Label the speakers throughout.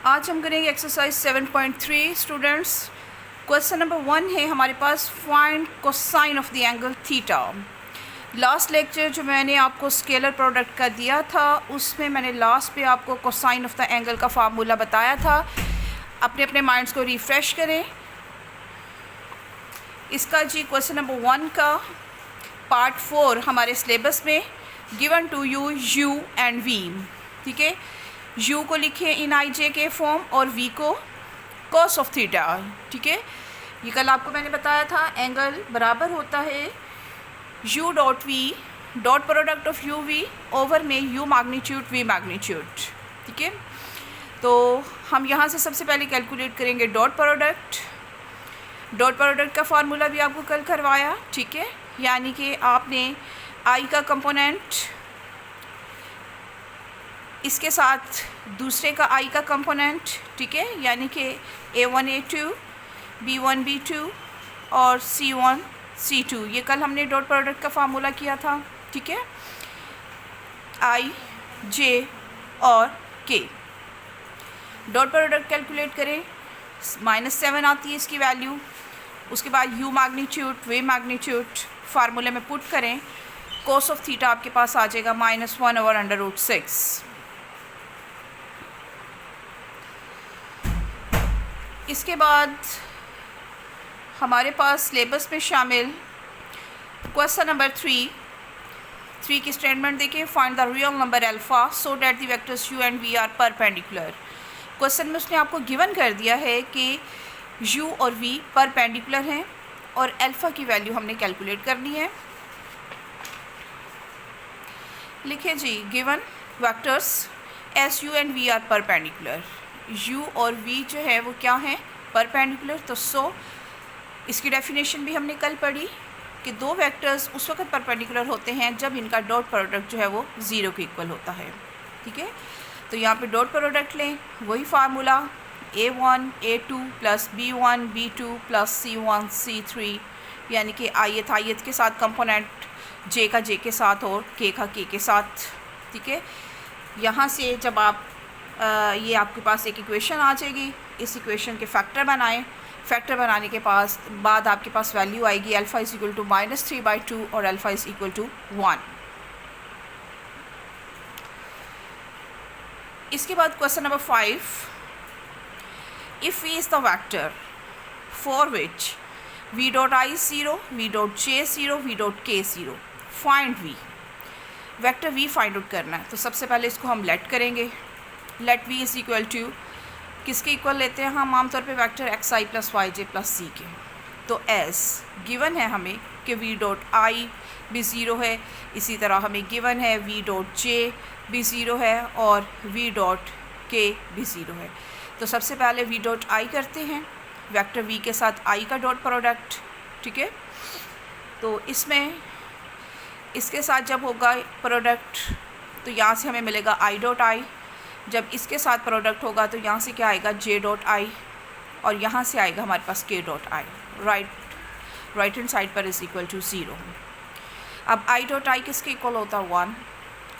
Speaker 1: आज हम करेंगे एक्सरसाइज 7.3 स्टूडेंट्स। क्वेश्चन नंबर 1 है हमारे पास, find cosine of the angle theta. Last lecture जो मैंने आपको स्केलर प्रोडक्ट का दिया था उसमें मैंने लास्ट पे आपको कोसाइन ऑफ द एंगल का फार्मूला बताया था। अपने अपने माइंड्स को रिफ़्रेश करें। इसका जी क्वेश्चन नंबर 1 का पार्ट 4 हमारे सिलेबस में given to you u and v। ठीक है, u को लिखिए इन आई जे के फॉर्म और v को cos ऑफ थीटा। ठीक है, ये कल आपको मैंने बताया था। एंगल बराबर होता है u dot v dot product of u v over में u मैग्नीट्यूड v मैग्नीट्यूड। ठीक है, तो हम यहाँ से सबसे पहले कैलकुलेट करेंगे डॉट प्रोडक्ट। डॉट प्रोडक्ट का फार्मूला भी आपको कल करवाया। ठीक है, यानी कि आपने i का कंपोनेंट इसके साथ दूसरे का i का कंपोनेंट, ठीक है, यानी कि a1 a2 b1 b2 और c1 c2, ये कल हमने डॉट प्रोडक्ट का फार्मूला किया था। ठीक है, i j और k। डॉट प्रोडक्ट कैलकुलेट करें, -7 आती है इसकी वैल्यू। उसके बाद u मैग्नीट्यूड वे मैग्नीट्यूड फार्मूले में पुट करें, cos ऑफ थीटा आपके पास आ जाएगा -1 ओवर √6। इसके बाद हमारे पास सिलेबस में शामिल क्वेश्चन नंबर 3 की स्टेटमेंट देखिए, find the real number alpha so that the vectors u and v are perpendicular. Question में उसने आपको गिवन कर दिया है कि u और v परपेंडिकुलर हैं और अल्फ़ा की वैल्यू हमने कैलकुलेट करनी है। लिखिए जी, given vectors s u and v are perpendicular. u और v जो है वो क्या हैं, परपेंडिकुलर। तो सो इसकी डेफिनेशन भी हमने कल पढ़ी कि दो वेक्टर्स उस वक्त परपेंडिकुलर होते हैं जब इनका डॉट प्रोडक्ट जो है वो 0 के इक्वल होता है। ठीक है, तो यहाँ पे डॉट प्रोडक्ट लें, वही formula a1 a2 plus b1 b2 plus c1 c3, यानी कि ith के साथ कंपोनेंट j का j के साथ और k का k के साथ। ठीक है, यहाँ से जब आप ये आपके पास एक इक्वेशन आ जाएगी, इस इक्वेशन के फैक्टर बनाएं। फैक्टर बनाने के बाद आपके पास वैल्यू आएगी अल्फ़ा इज़ इक्वल टू -3/2 और अल्फ़ा इज़ इक्वल टू 1। इसके बाद question number 5, if v is the vector for which v dot i 0 v dot j 0 v dot k 0, find v। Vector v find out करना है, तो सबसे पहले इसको हम लेट करेंगे। Let v is equal to, किसके इक्वल लेते हैं हम आमतौर पे, vector xi plus yj plus c के। तो s गिवन है हमें कि v डॉट i भी 0 है, इसी तरह हमें गिवन है v डॉट j भी 0 है और v डॉट k भी 0 है। तो सबसे पहले v डॉट i करते हैं, वेक्टर v के साथ i का डॉट प्रोडक्ट। ठीक है, तो इसमें इसके साथ जब होगा प्रोडक्ट तो यहाँ से हमें मिलेगा i डॉट i। जब इसके साथ प्रोडक्ट होगा तो यहाँ से क्या आएगा, j डॉट i, और यहाँ से आएगा हमारे पास k dot i। Right hand side पर इज़ इक्वल टू 0। अब i डॉट i किसके इक्वल होता है, 1।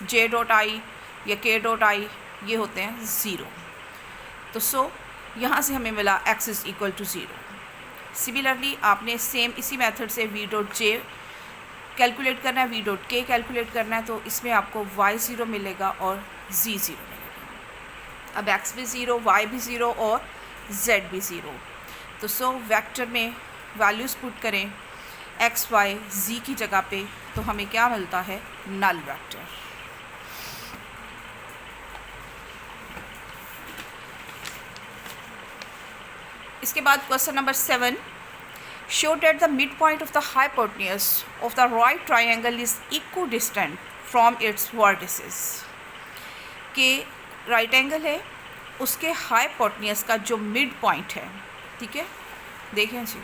Speaker 1: j डॉट i या k डॉट i ये होते हैं 0। तो सो यहाँ से हमें मिला x is equal to 0। Similarly आपने सेम इसी मेथड से v डॉट j कैलकुलेट करना है, v डॉट k कैलकुलेट करना है। तो इसमें आपको y 0 मिलेगा और z 0 मिलेगा। अब x भी 0, y भी 0 और z भी 0। तो सो वेक्टर में वैल्यूज़ पुट करें x y z की जगह पे, तो हमें क्या मिलता है, नल वेक्टर। इसके बाद question number 7, show that the mid point of the hypotenuse of the right triangle is equidistant from its vertices. के राइट एंगल है, उसके हाइपोटेन्यूज का जो मिड पॉइंट है, ठीक है, देखें जी,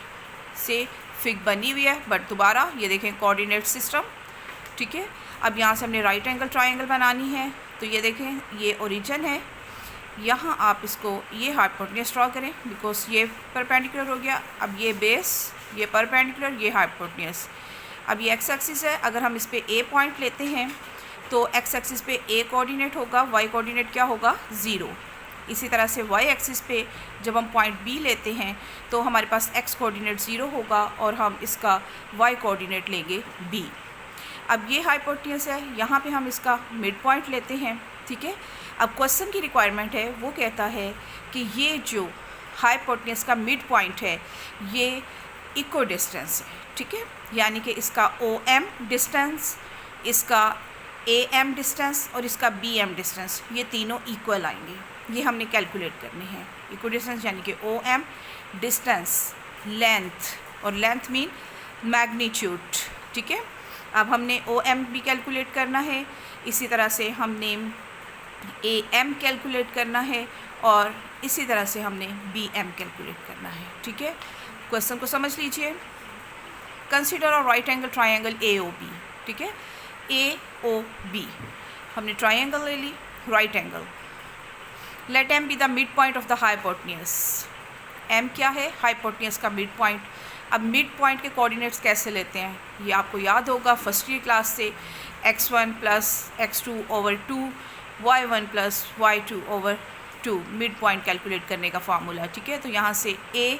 Speaker 1: से फिग बनी हुई है, बट दोबारा ये देखें कोऑर्डिनेट सिस्टम। ठीक है, अब यहाँ से हमने राइट एंगल ट्राइंगल बनानी है, तो ये देखें ये ओरिजिन है, यहाँ आप इसको ये हाइपोटेन्यूज ड्रॉ करें बिकॉज ये परपेंडिकुलर हो गया। अब ये बेस, ये परपेंडिकुलर, ये हाइपोटेन्यूज। अब ये एक्स एक्सिस है, अगर हम इस पर ए पॉइंट लेते हैं तो एक्स एक्सिस पे ए कोऑर्डिनेट होगा, वाई कोऑर्डिनेट क्या होगा 0। इसी तरह से वाई एक्सिस पे जब हम पॉइंट बी लेते हैं तो हमारे पास एक्स कोऑर्डिनेट 0 होगा और हम इसका वाई कोऑर्डिनेट लेंगे बी। अब ये हाइपोटेन्यूज है, यहाँ पे हम इसका मिड पॉइंट लेते हैं, ठीक है। अब क्वेश्चन की रिक्वायरमेंट है, वो कहता है कि ये जो हाइपोटेन्यूज का मिड पॉइंट है ये इक्वल डिस्टेंस है, ठीक है, यानी कि इसका ओ एम डिस्टेंस, इसका ए एम डिस्टेंस और इसका बी एम डिस्टेंस ये तीनों इक्वल आएंगे। ये हमने कैलकुलेट करने हैं। इक्वल डिस्टेंस यानी कि ओ एम डिस्टेंस, लेंथ, और लेंथ मीन मैग्नीट्यूड, ठीक है। अब हमने ओ एम भी कैलकुलेट करना है, इसी तरह से हमने ए एम कैलकुलेट करना है और इसी तरह से हमने बी एम कैलकुलेट करना है, ठीक है। क्वेश्चन को समझ लीजिए। कंसीडर और right angle triangle A O B, ठीक है, ए ओ बी हमने ट्राइंगल ले ली, right angle. Let M be the mid point of the hypotenuse. M क्या है? हाइपोटेन्यूज का मिड पॉइंट। अब मिड पॉइंट के कोऑर्डिनेट्स कैसे लेते हैं ये आपको याद होगा फर्स्ट ईयर क्लास से, x1 plus x2/2 y1 plus y2/2 mid point calculate करने का फार्मूला, ठीक है। तो यहाँ से a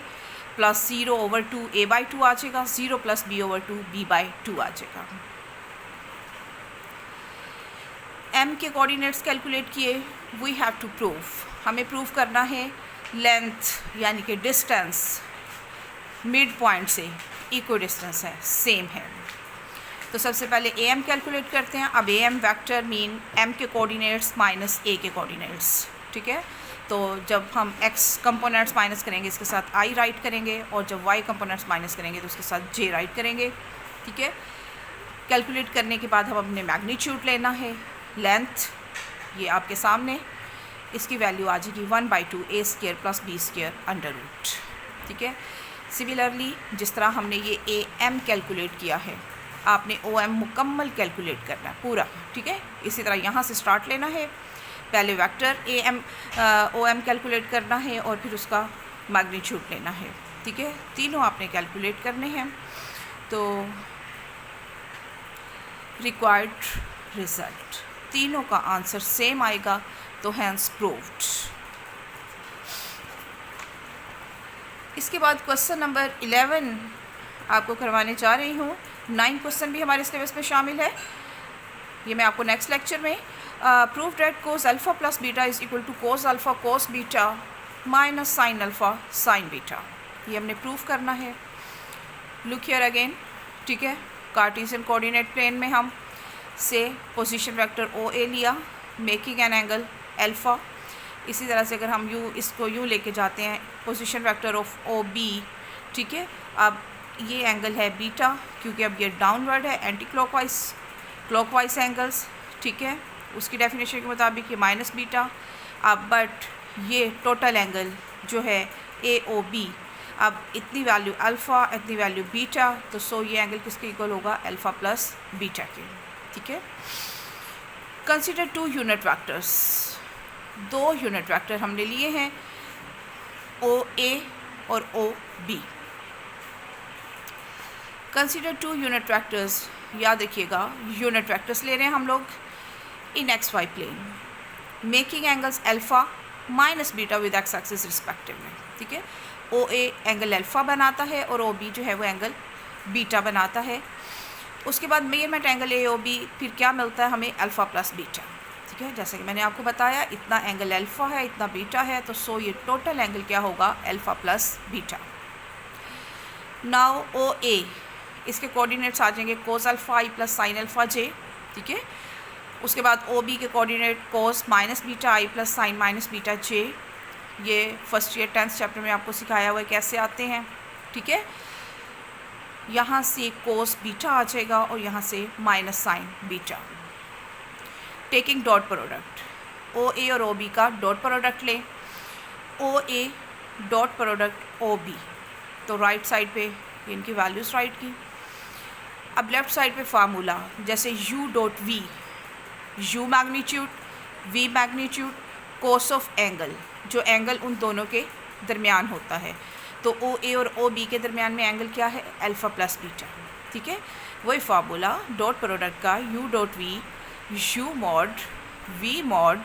Speaker 1: प्लस 0/2 a/2 आ जाएगा, 0 प्लस b/2 b/2 आ जाएगा। m के कोऑर्डिनेट्स कैलकुलेट किए, वी हैव टू प्रूव, हमें प्रूव करना है लेंथ यानी कि डिस्टेंस मिड पॉइंट से इक्वल डिस्टेंस है, सेम है। तो सबसे पहले ए एम कैलकुलेट करते हैं। अब A M vector mean M के कोऑर्डिनेट्स माइनस ए के कोऑर्डिनेट्स, ठीक है। तो जब हम x कंपोनेंट्स माइनस करेंगे इसके साथ i राइट करेंगे और जब y कंपोनेंट्स माइनस करेंगे तो उसके साथ j राइट करेंगे, ठीक है। कैलकुलेट करने के बाद हम अपने मैग्नीट्यूड लेना है, लेंथ ये आपके सामने, इसकी वैल्यू आ जाएगी 1/2 a² प्लस b², ठीक है। सिमिलरली जिस तरह हमने ये ए एम कैलकुलेट किया है आपने ओ एम मुकम्मल कैलकुलेट करना है पूरा, ठीक है। इसी तरह यहाँ से स्टार्ट लेना है, पहले vector A M O M calculate करना है और फिर उसका मैग्नीट्यूड लेना है, ठीक है। तीनों आपने कैलकुलेट करने हैं। तो रिक्वायर्ड रिजल्ट तीनों का आंसर सेम आएगा, तो हैंस प्रूव्ड। इसके बाद क्वेश्चन नंबर 11 आपको करवाने जा रही हूँ। 9 क्वेश्चन भी हमारे सिलेबस में शामिल है, ये मैं आपको नेक्स्ट लेक्चर में। Prove that cos alpha plus beta is equal to cos alpha cos beta minus sine alpha sine beta, ये हमने प्रूव करना है। लुक हियर अगेन, ठीक है। कार्टेशियन कोऑर्डिनेट प्लेन में हम से पोजीशन वेक्टर ओ ए लिया, मेकिंग एन एंगल अल्फ़ा। इसी तरह से अगर हम इसको यूँ लेके जाते हैं position vector of O B, ठीक है। अब ये एंगल है बीटा, क्योंकि अब ये डाउनवर्ड है, एंटी क्लॉकवाइज एंगल्स, ठीक है। उसकी डेफिनेशन के मुताबिक ये माइनस बीटा। अब बट ये टोटल एंगल जो है ए ओ बी, अब इतनी वैल्यू अल्फ़ा इतनी वैल्यू बीटा, तो सो ये एंगल किसके इक्वल होगा? अल्फ़ा प्लस बीटा के, ठीक है। Consider 2 unit vectors, 2 unit vector हमने लिए हैं, ओ ए और O B. Consider 2 unit vectors, याद रखिएगा यूनिट वेक्टर्स ले रहे हैं हम लोग in X Y plane, making angles alpha minus beta with X axis respectively, ठीक है। ओ ए एंगल अल्फ़ा बनाता है और ओ बी जो है वो एंगल बीटा बनाता है। उसके बाद measurement angle A O B, फिर क्या मिलता है हमें? अल्फ़ा प्लस बीटा, ठीक है। जैसे कि मैंने आपको बताया इतना एंगल अल्फ़ा है इतना बीटा है, तो सो ये टोटल एंगल क्या होगा? Alpha plus beta. नाउ ओ ए, इसके कोऑर्डिनेट्स आ जाएंगे कोस अल्फ़ा आई प्लस साइन अल्फ़ा जे, ठीक है। उसके बाद ओ बी के कोऑर्डिनेट कोस माइनस बीटा आई प्लस साइन माइनस बीटा जे, ये फर्स्ट ईयर 10th चैप्टर में आपको सिखाया हुआ है कैसे आते हैं, ठीक है। यहाँ से कोस बीटा आ जाएगा और यहाँ से minus sine beta. Taking dot product, O A और ओ बी का डॉट प्रोडक्ट लें, O A dot product O B, तो राइट साइड पे इनकी वैल्यूज़ राइट की। अब लेफ़्ट साइड पे फार्मूला, जैसे u dot we, u magnitude v magnitude cos of angle, जो एंगल उन दोनों के दरमियान होता है, तो ओ ए और ओ बी के दरमियान में एंगल क्या है? अल्फ़ा प्लस बीटा, ठीक है। वही फार्मूला डॉट प्रोडक्ट का u dot we, u mod v mod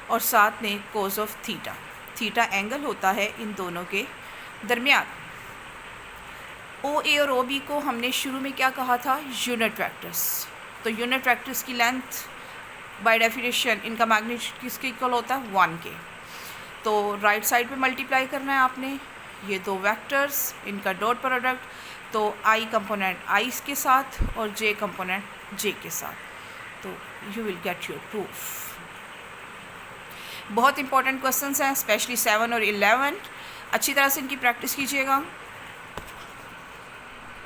Speaker 1: और साथ में cos of theta, theta angle होता है इन दोनों के दरमियान। ओ ए और ओ बी को हमने शुरू में क्या कहा था, यूनिट वेक्टर्स। तो यूनिट वेक्टर्स की लेंथ बाय डेफिनेशन इनका मैग्नीट्यूड किसके इक्वल होता है, 1 के। तो राइट साइड पे मल्टीप्लाई करना है आपने ये दो वेक्टर्स, इनका डॉट प्रोडक्ट, तो आई कंपोनेंट आई के साथ और जे कंपोनेंट जे के साथ, तो you will get your proof. बहुत इंपॉर्टेंट क्वेश्चंस हैं, स्पेशली 7 और 11, अच्छी तरह से इनकी प्रैक्टिस कीजिएगा।